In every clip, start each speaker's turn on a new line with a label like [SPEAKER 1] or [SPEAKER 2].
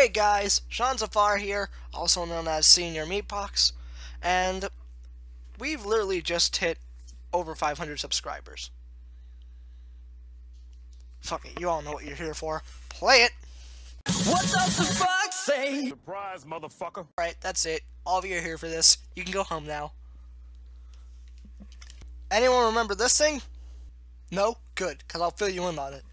[SPEAKER 1] Hey guys, Sean Zafar here, also known as Senior Meatbox, and we've literally just hit over 500 subscribers. Fuck it, you all know what you're here for. Play it!
[SPEAKER 2] What does the fox say?
[SPEAKER 3] Surprise, motherfucker.
[SPEAKER 1] Alright, that's it. All of you are here for this. You can go home now. Anyone remember this thing? No? Good, because I'll fill you in on it.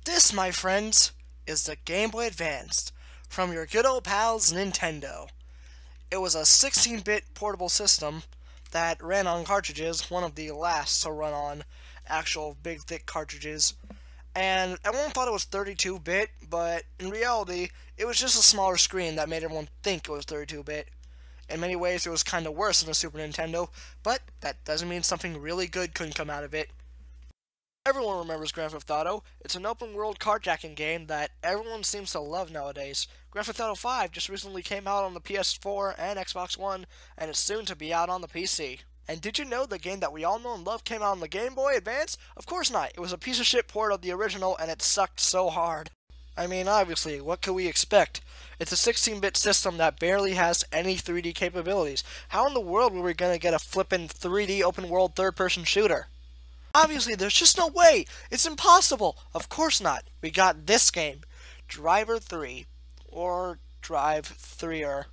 [SPEAKER 1] This, my friends, is the Gameboy Advanced from your good old pals Nintendo. It was a 16-bit portable system that ran on cartridges, one of the last to run on actual big thick cartridges. And everyone thought it was 32-bit, but in reality, it was just a smaller screen that made everyone think it was 32-bit. In many ways, it was kind of worse than a Super Nintendo, but that doesn't mean something really good couldn't come out of it. Everyone remembers Grand Theft Auto. It's an open-world carjacking game that everyone seems to love nowadays. Grand Theft Auto 5 just recently came out on the PS4 and Xbox One, and it's soon to be out on the PC. And did you know the game that we all know and love came out on the Game Boy Advance? Of course not. It was a piece of shit port of the original, and it sucked so hard. I mean, obviously, what could we expect? It's a 16-bit system that barely has any 3D capabilities. How in the world were we gonna get a flippin' 3D open-world third-person shooter? Obviously, there's just no way! It's impossible! Of course not! We got this game, Driv3r, or Driv3r.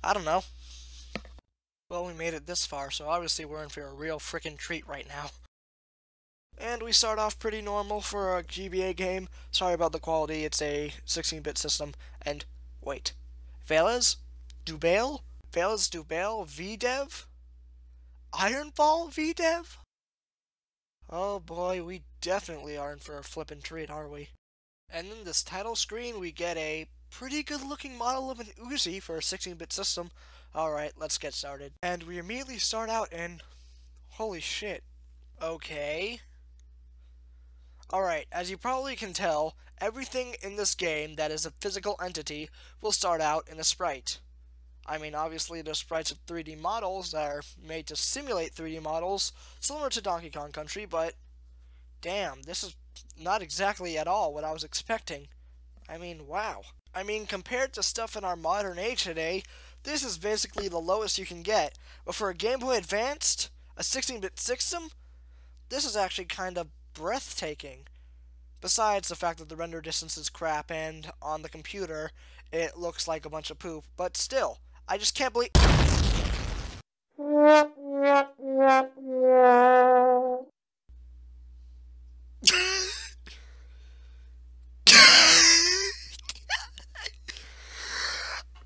[SPEAKER 1] I don't know. Well, we made it this far, so obviously we're in for a real frickin' treat right now. And we start off pretty normal for a GBA game. Sorry about the quality, it's a 16-bit system. And, wait. Velas? Dubale? Velas Dubale VDev? Ironfall VDev? Oh boy, we definitely are in for a flippin' treat, aren't we? And in this title screen, we get a pretty good looking model of an Uzi for a 16-bit system. Alright, let's get started. And we immediately start out in... holy shit. Okay. Alright, as you probably can tell, everything in this game that is a physical entity will start out in a sprite. I mean, obviously there's sprites of 3D models that are made to simulate 3D models, similar to Donkey Kong Country, but damn, this is not exactly at all what I was expecting. I mean, wow. I mean, compared to stuff in our modern age today, this is basically the lowest you can get, but for a Game Boy Advanced, a 16-bit system, this is actually kind of breathtaking. Besides the fact that the render distance is crap and on the computer it looks like a bunch of poop, but still, I just can't believe...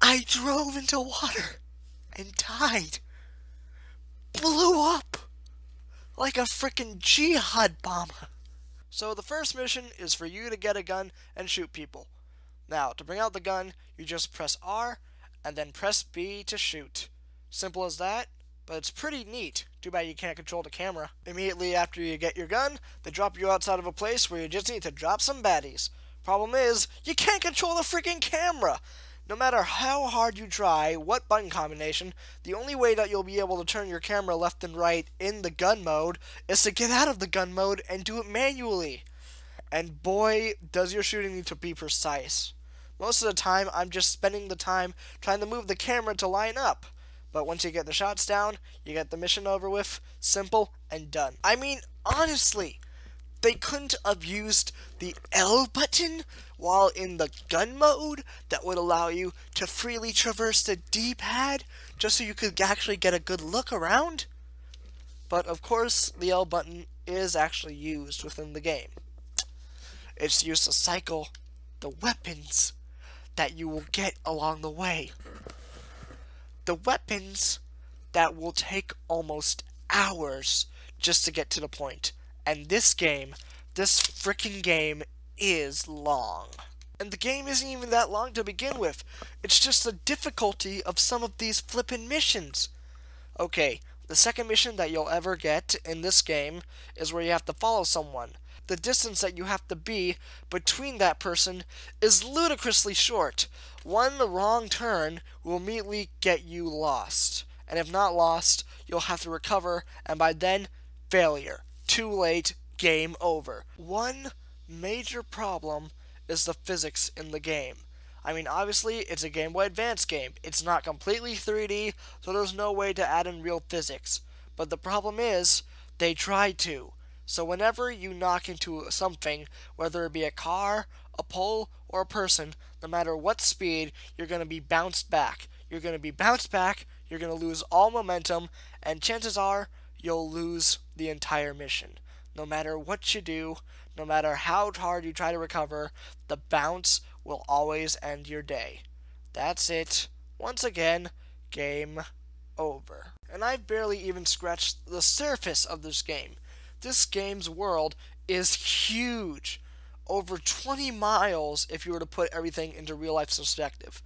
[SPEAKER 1] I drove into water and died. Blew up like a frickin' jihad bomber. So the first mission is for you to get a gun and shoot people. Now, to bring out the gun, you just press R and then press B to shoot. Simple as that, but it's pretty neat. Too bad you can't control the camera. Immediately after you get your gun, they drop you outside of a place where you just need to drop some baddies. Problem is, you can't control the freaking camera! No matter how hard you try, what button combination, the only way that you'll be able to turn your camera left and right in the gun mode is to get out of the gun mode and do it manually. And boy, does your shooting need to be precise. Most of the time, I'm just spending the time trying to move the camera to line up. But once you get the shots down, you get the mission over with, simple and done. I mean, honestly, they couldn't have used the L button while in the gun mode that would allow you to freely traverse the D-pad just so you could actually get a good look around? But of course, the L button is actually used within the game. It's used to cycle the weapons that you will get along the way. The weapons that will take almost hours just to get to the point. And this frickin' game, is long. And the game isn't even that long to begin with. It's just the difficulty of some of these flippin' missions. Okay, the second mission that you'll ever get in this game is where you have to follow someone. The distance that you have to be between that person is ludicrously short. One wrong turn will immediately get you lost. And if not lost, you'll have to recover, and by then, failure. Too late, game over. One major problem is the physics in the game. I mean, obviously, it's a Game Boy Advance game. It's not completely 3D, so there's no way to add in real physics. But the problem is, they tried to. So whenever you knock into something, whether it be a car, a pole, or a person, no matter what speed, you're going to be bounced back. You're going to be bounced back, you're going to lose all momentum, and chances are, you'll lose the entire mission. No matter what you do, no matter how hard you try to recover, the bounce will always end your day. That's it. Once again, game over. And I've barely even scratched the surface of this game. This game's world is huge. Over 20 miles if you were to put everything into real life perspective.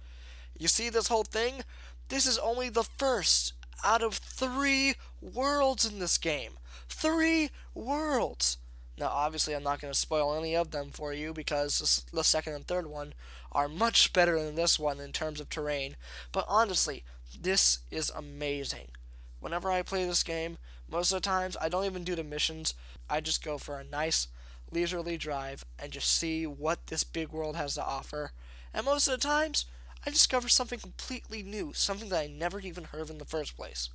[SPEAKER 1] You see this whole thing? This is only the first out of 3 worlds in this game. 3 worlds! Now, obviously, I'm not going to spoil any of them for you because the second and third one are much better than this one in terms of terrain. But honestly, this is amazing. Whenever I play this game, most of the times, I don't even do the missions. I just go for a nice, leisurely drive and just see what this big world has to offer. And most of the times, I discover something completely new, something that I never even heard of in the first place.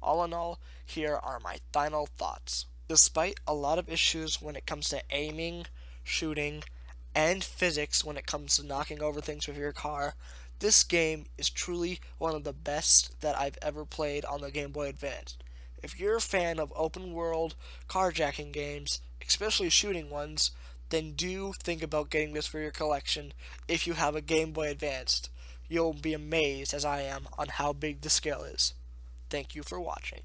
[SPEAKER 1] All in all, here are my final thoughts. Despite a lot of issues when it comes to aiming, shooting, and physics when it comes to knocking over things with your car, this game is truly one of the best that I've ever played on the Game Boy Advance. If you're a fan of open world carjacking games, especially shooting ones, then do think about getting this for your collection if you have a Game Boy Advanced. You'll be amazed, as I am, on how big the scale is. Thank you for watching.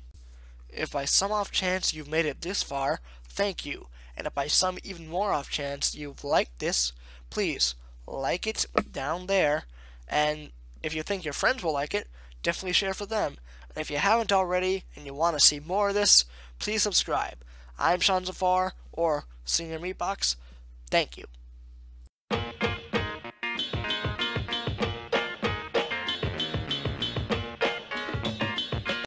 [SPEAKER 1] If by some off chance you've made it this far, thank you. And if by some even more off chance you've liked this, please like it down there. And if you think your friends will like it, definitely share for them. And if you haven't already and you want to see more of this, please subscribe. I'm Sean Zafar, or Senior Meatbox. Thank you.